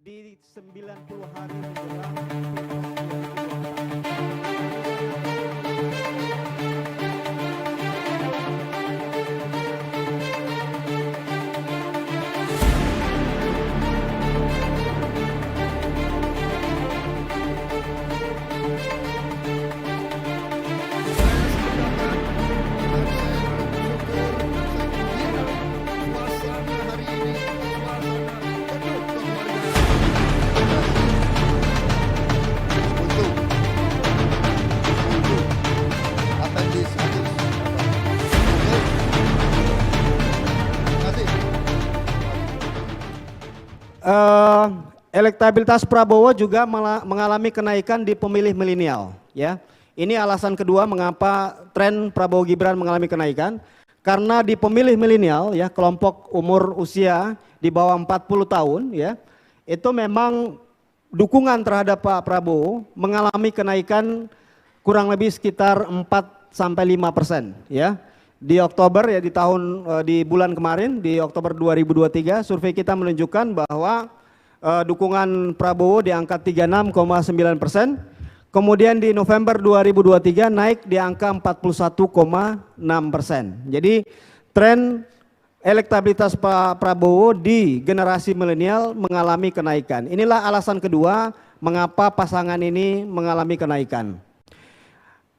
di 90 hari menjelang Pilpres 2024. Elektabilitas Prabowo juga mengalami kenaikan di pemilih milenial, ya. Ini alasan kedua mengapa tren Prabowo Gibran mengalami kenaikan, karena di pemilih milenial, ya, kelompok umur usia di bawah 40 tahun, ya, itu memang dukungan terhadap Pak Prabowo mengalami kenaikan kurang lebih sekitar 4-5%, ya. Di Oktober, ya, di bulan kemarin, di Oktober 2023, survei kita menunjukkan bahwa dukungan Prabowo di angka 36,9%, kemudian di November 2023 naik di angka 41,6%. Jadi tren elektabilitas Pak Prabowo di generasi milenial mengalami kenaikan. Inilah alasan kedua mengapa pasangan ini mengalami kenaikan.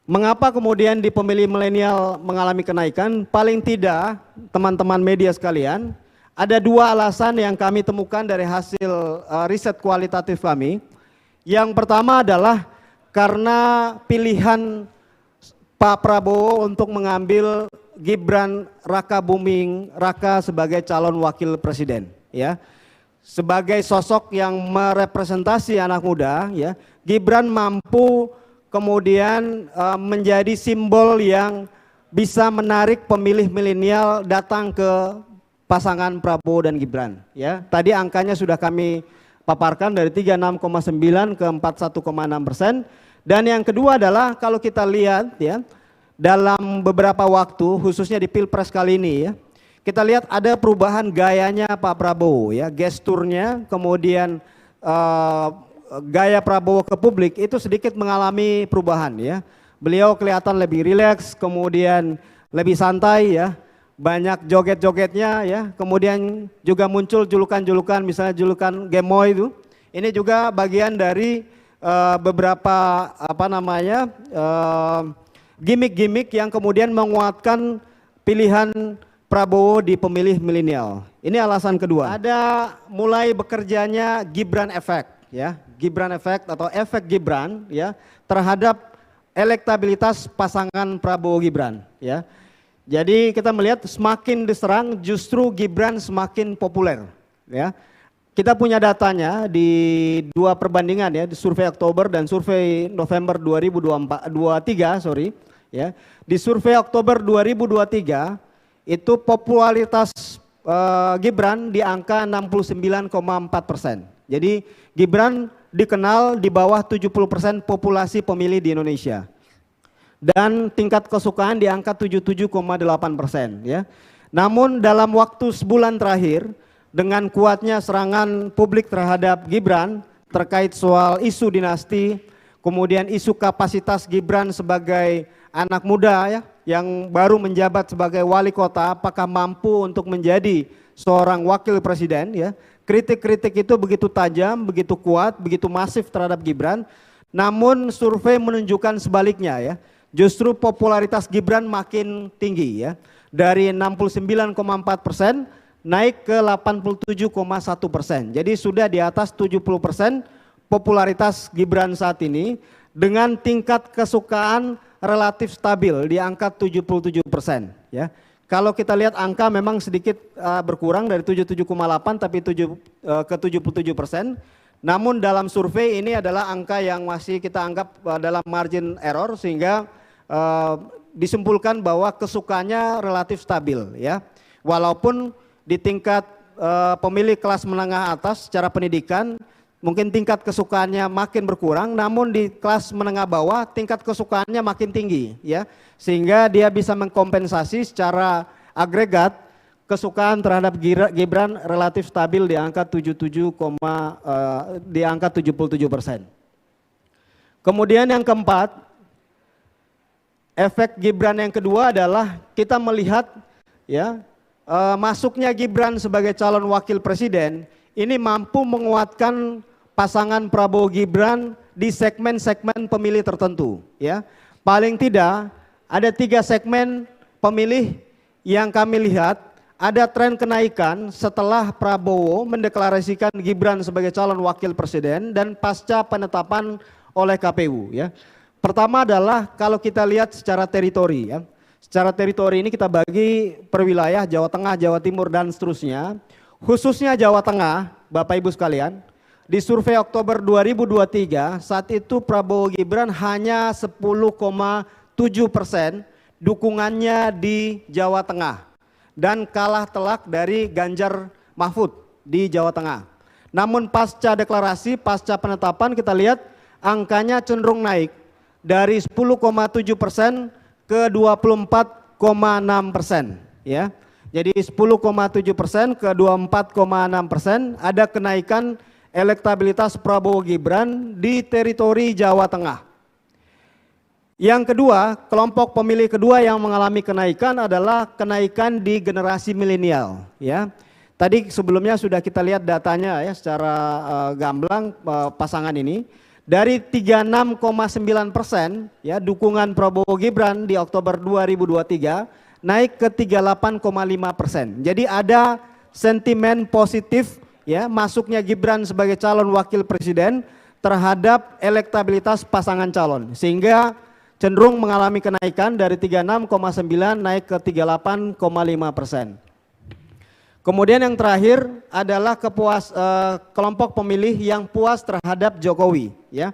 Mengapa kemudian di pemilih milenial mengalami kenaikan? Paling tidak teman-teman media sekalian, ada dua alasan yang kami temukan dari hasil riset kualitatif kami. Yang pertama adalah karena pilihan Pak Prabowo untuk mengambil Gibran Rakabuming Raka sebagai calon wakil presiden, ya. Sebagai sosok yang merepresentasi anak muda, ya, Gibran mampu kemudian menjadi simbol yang bisa menarik pemilih milenial datang ke pasangan Prabowo dan Gibran, ya. Tadi angkanya sudah kami paparkan dari 36,9 ke 41,6%. Dan yang kedua adalah kalau kita lihat, ya, dalam beberapa waktu khususnya di Pilpres kali ini, ya, kita lihat ada perubahan gayanya Pak Prabowo, ya, gesturnya, kemudian gaya Prabowo ke publik itu sedikit mengalami perubahan, ya. Beliau kelihatan lebih rileks, kemudian lebih santai, ya. Banyak joget-jogetnya, ya. Kemudian juga muncul julukan-julukan, misalnya julukan Gemoy itu. Ini juga bagian dari beberapa gimmick-gimmick yang kemudian menguatkan pilihan Prabowo di pemilih milenial. Ini alasan kedua. Ada mulai bekerjanya Gibran Effect, ya. Gibran Effect atau efek Gibran, ya, terhadap elektabilitas pasangan Prabowo Gibran, ya. Jadi kita melihat semakin diserang justru Gibran semakin populer, ya. Kita punya datanya di dua perbandingan, ya, di survei Oktober dan survei November 2023, ya. Di survei Oktober 2023 itu popularitas Gibran di angka 69,4%. Jadi Gibran dikenal di bawah 70% populasi pemilih di Indonesia. Dan tingkat kesukaan di angka 77,8%, ya. Namun dalam waktu sebulan terakhir dengan kuatnya serangan publik terhadap Gibran terkait soal isu dinasti, kemudian isu kapasitas Gibran sebagai anak muda, ya, yang baru menjabat sebagai wali kota, apakah mampu untuk menjadi seorang wakil presiden, ya. Kritik-kritik itu begitu tajam, begitu kuat, begitu masif terhadap Gibran. Namun survei menunjukkan sebaliknya, ya. Justru popularitas Gibran makin tinggi, ya. Dari 69,4% naik ke 87,1%. Jadi sudah di atas 70% popularitas Gibran saat ini dengan tingkat kesukaan relatif stabil di angka 77%, ya. Kalau kita lihat angka memang sedikit berkurang dari 77,8 tapi ke 77%. Namun dalam survei ini adalah angka yang masih kita anggap dalam margin error sehingga disimpulkan bahwa kesukaannya relatif stabil, ya. Walaupun di tingkat pemilih kelas menengah atas secara pendidikan mungkin tingkat kesukaannya makin berkurang, namun di kelas menengah bawah tingkat kesukaannya makin tinggi, ya. Sehingga dia bisa mengkompensasi secara agregat kesukaan terhadap Gibran relatif stabil di angka 77%. Kemudian yang keempat, efek Gibran yang kedua adalah kita melihat ya masuknya Gibran sebagai calon wakil presiden ini mampu menguatkan pasangan Prabowo Gibran di segmen-segmen pemilih tertentu ya. Paling tidak ada 3 segmen pemilih yang kami lihat ada tren kenaikan setelah Prabowo mendeklarasikan Gibran sebagai calon wakil presiden dan pasca penetapan oleh KPU ya. Pertama adalah kalau kita lihat secara teritori ya. Secara teritori ini kita bagi per wilayah Jawa Tengah, Jawa Timur dan seterusnya. Khususnya Jawa Tengah, Bapak Ibu sekalian, di survei Oktober 2023 saat itu Prabowo Gibran hanya 10,7% dukungannya di Jawa Tengah dan kalah telak dari Ganjar Mahfud di Jawa Tengah. Namun pasca deklarasi, pasca penetapan kita lihat angkanya cenderung naik dari 10,7% ke 24,6% ya. Jadi 10,7% ke 24,6% ada kenaikan elektabilitas Prabowo Gibran di teritori Jawa Tengah. Yang kedua, kelompok pemilih kedua yang mengalami kenaikan adalah kenaikan di generasi milenial ya. Tadi sebelumnya sudah kita lihat datanya ya secara gamblang pasangan ini. Dari 36,9% ya dukungan Prabowo Gibran di Oktober 2023 naik ke 38,5%. Jadi ada sentimen positif ya masuknya Gibran sebagai calon wakil presiden terhadap elektabilitas pasangan calon sehingga cenderung mengalami kenaikan dari 36,9 naik ke 38,5%. Kemudian yang terakhir adalah kelompok pemilih yang puas terhadap Jokowi ya.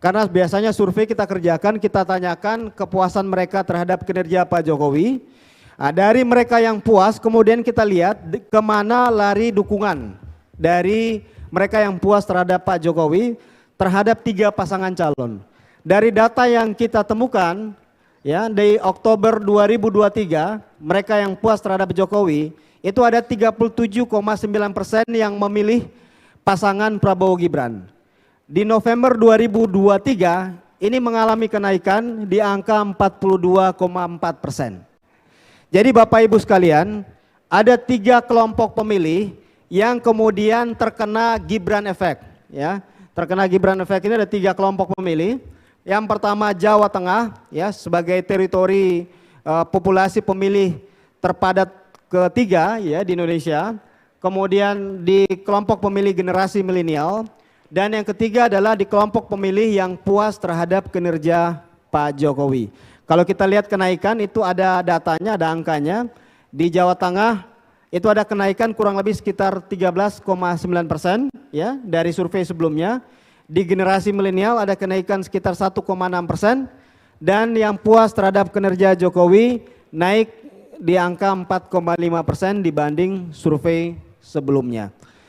Karena biasanya survei kita kerjakan, kita tanyakan kepuasan mereka terhadap kinerja Pak Jokowi. Nah, dari mereka yang puas kemudian kita lihat kemana lari dukungan dari mereka yang puas terhadap Pak Jokowi terhadap 3 pasangan calon. Dari data yang kita temukan ya di Oktober 2023 mereka yang puas terhadap Jokowi itu ada 37,9% yang memilih pasangan Prabowo Gibran. Di November 2023 ini mengalami kenaikan di angka 42,4%. Jadi Bapak Ibu sekalian, ada 3 kelompok pemilih yang kemudian terkena Gibran Effect ya. Terkena Gibran Effect ini ada 3 kelompok pemilih. Yang pertama Jawa Tengah ya sebagai teritori populasi pemilih terpadat ketiga ya di Indonesia. Kemudian di kelompok pemilih generasi milenial dan yang ketiga adalah di kelompok pemilih yang puas terhadap kinerja Pak Jokowi. Kalau kita lihat kenaikan itu ada datanya, ada angkanya. Di Jawa Tengah itu ada kenaikan kurang lebih sekitar 13,9% ya dari survei sebelumnya. Di generasi milenial ada kenaikan sekitar 1,6% dan yang puas terhadap kinerja Jokowi naik di angka 4,5% dibanding survei sebelumnya.